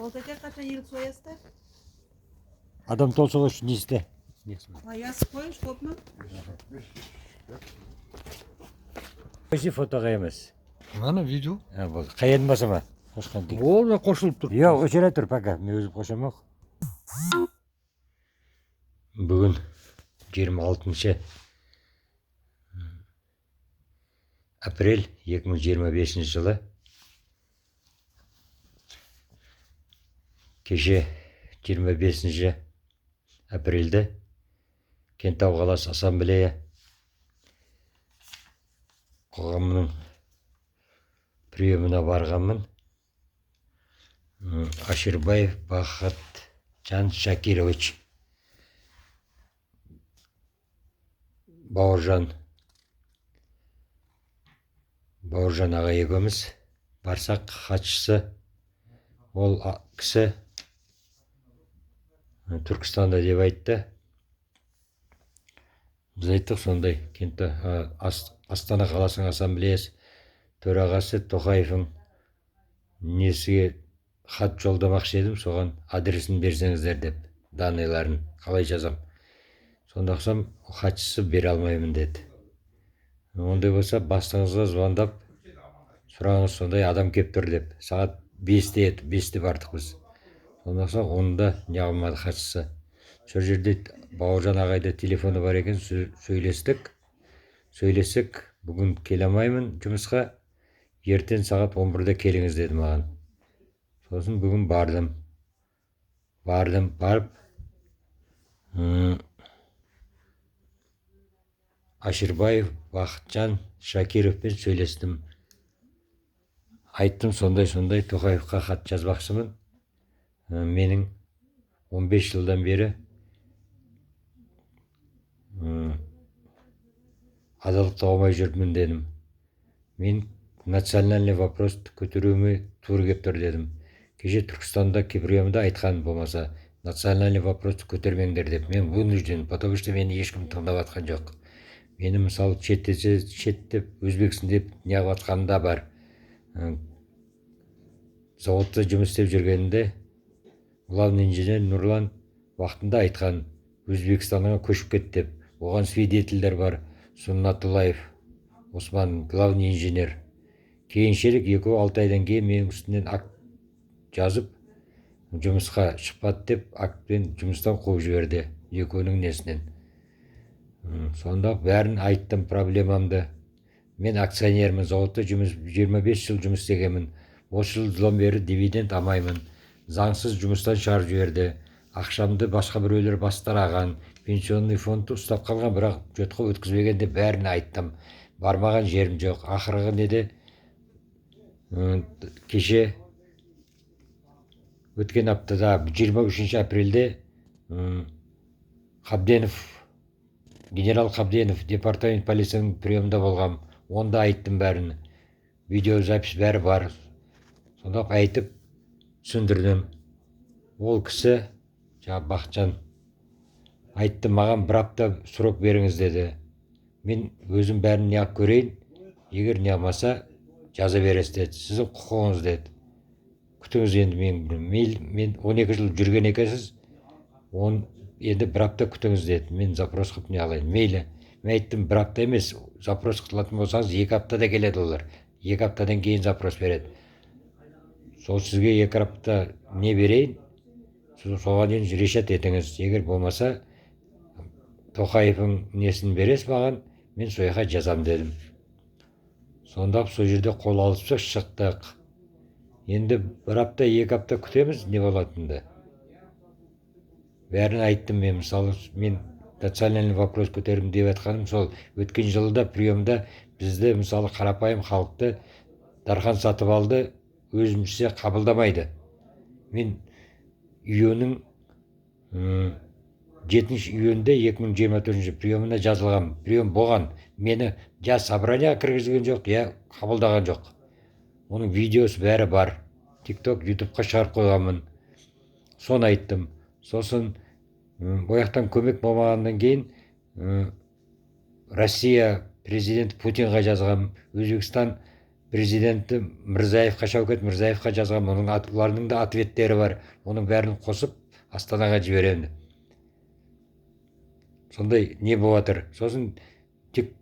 Олтака қашан ел соясыздар? Адам толса үшін не істе? Аясы қойыш, көп ма? Көші фотоға емес. Ана видео. Қайын басыма. Қошқан дейін. Ол да қосылып тұр. Yok, өшере тұр, пока. Мен өзім қошамақ. Бүгін 26 апрель 2025 жылы. Кеше 25 апрельде Кентау қаласы ассамблея қоғамының приемына барғанмын. Аширбаев Бахатжан Шакирович, Бауыржан аға екеуміз барсақ, хатшысы ол кісі Түркістанда деп айтты. Біз айттық сондай, Астана қаласының ассамблеясы төрағасы Тоқаевың несіге хат жолдамақшы едім, соған адресін берсеңіздер деп, данныйларын қалай жазам. Сонда ақсам, хатшысы бере алмаймын деді. Ондай болса, бастыңызға звондап, сұрағыңыз сондай адам кеп тұр деп. Сағат 5-те еді, 5-те бардық біз. Сонда ақсам, онда не алмады хатшысы. Сол жерде Бауыржан ағайда телефоны бар екен, сөйлесік, бүгін келе алмаймын жұмысқа, ертең сағат 11-де келіңіз деді маған. Сосын бүгін барып, Аширбаев Бахатжан Шакировпен сөйлестім. Айттым, сондай Тоқаевқа хат жазбақшымын. Менің 15 жылдан бері адалдықты алмай жүрмін дедім. Мен национальный вопрос көтеруіме тура кеп тұр дедім. Кеше Түркістанда приемда айтқан болмаса, национальный вопрос көтермеңдер деп. Мен вынужден, потому что мені ешкім тыңдап атқан жоқ. Мені мысалы шет деп, өзбексің деп неғып атқанында бар. Зауытта жұмыс істеп жүргенінде главный инженер Нұрлан уақытында айтқан, Өзбекстанға көшіп кет деп. Оған свидетельдер бар. Суннатуллаев Осман, главный инженер. Кейіншелік 2-6 айдан кейін менің үстінен акт жазып, жұмысқа шықпады деп, актпен жұмыстан қуып жіберді, екеуінің несінен. Сонда бәрін айттым проблемамды. Мен акционермін, зауытта 25 жыл жұмыс істегенмін. Осы жылдан бері дивиденд алмаймын. Заңсыз жұмыстан шығарып жіберді. Ақшамды басқа біреулер бастыраған, пенсионный фондты ұстап қалған, бірақ жотқа өткізбегенде бәрін айттым. Бармаған жерім жоқ. Ақырғы неде кеше өткен аптада 23 апрельде генерал Қабденов департамент полицияның приемында болғам. Онда айттым бәрін. Видеозапись бәрі бар. Сонда айтып түсіндірдім. Ол кісі, Бахатжан, айтты маған бір апта срок беріңіз деді. Мен өзім бәрін неғып көрейін, егер не алмаса жаза бересіз деді. Сіздің құқығыңыз деді. Күтіңіз енді мен 12 жыл жүрген екенсіз, енді бір апта күтіңіз деді. Мен запрос қып не алайын. Мейлі. Мен айттым, бір апта емес, запрос қылатын болсаңыз 2 аптада келеді олар. 2 аптадан кейін запрос береді. Сол сізге 2 апта не берейін, соған дейін решат етіңіз. Егер болмаса, Тоқаевың несін бересіз маған, мен сояқа жазам дедім. Сонда сол жерде қол алысып шықтық. Енді 1 апта, 2 апта күтеміз, не болатынды. Бәрін айттым мен, мысалы, мен национальный вопрос көтерім деп атқаным сол. Өткен жылда приемда бізді, мысалы, қарапайым халықты дархан сатып алды, өзімізше қабылдамайды. Мен үйенің 7-ші үйенде 2024 приемына жазылған. Прием болған. Мені собранияға кіргізген жоқ, қабылдаған жоқ. Оның видеосы бәрі бар. TikTok, YouTube'қа шығарып қойғанмын. Соны айттым. Сосын бояқтан көмек болмағаннан кейін Россия президенті Путинға жазған, Өзбекстан президенті Мырзаевқа, Шаукет Мырзаевқа жазған, олардың да ответтері бар. Оның бәрін қосып Астанаға жіберемін. Сондай не болып жатыр. Сосын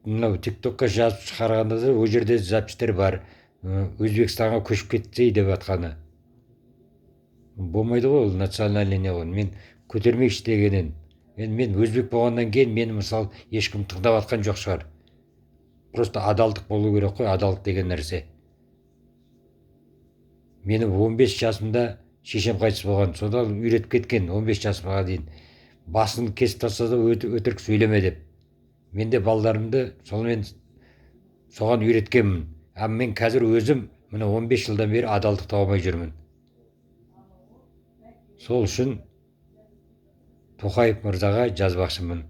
мынау тиктокқа жазып шығарғанда да ол жерде запистер бар. Өзбекстанға көшіп кетсей деп жатқаны. Болмайды ғой, ол национальный не ғой. Мен көтермейікші дегенен. Мен өзбек болғаннан кейін мені мысалы ешкім тыңдап жатқан жоқ шығар. Просто адалдық болу керек қой, адалдық деген нәрсе. Мені 15 жасымда шешем қайтыс болған, сонда үйретіп кеткен 15 жасыма дейін. Басын кесіп тастаса өтірік сөйлеме деп. Мен де балаларымды соған үйреткенмін. Мен қазір өзім міне 15 жылдан бері адалдық таба алмай жүрмін. Сол үшін Тоқаев мырзаға жазбақшымын.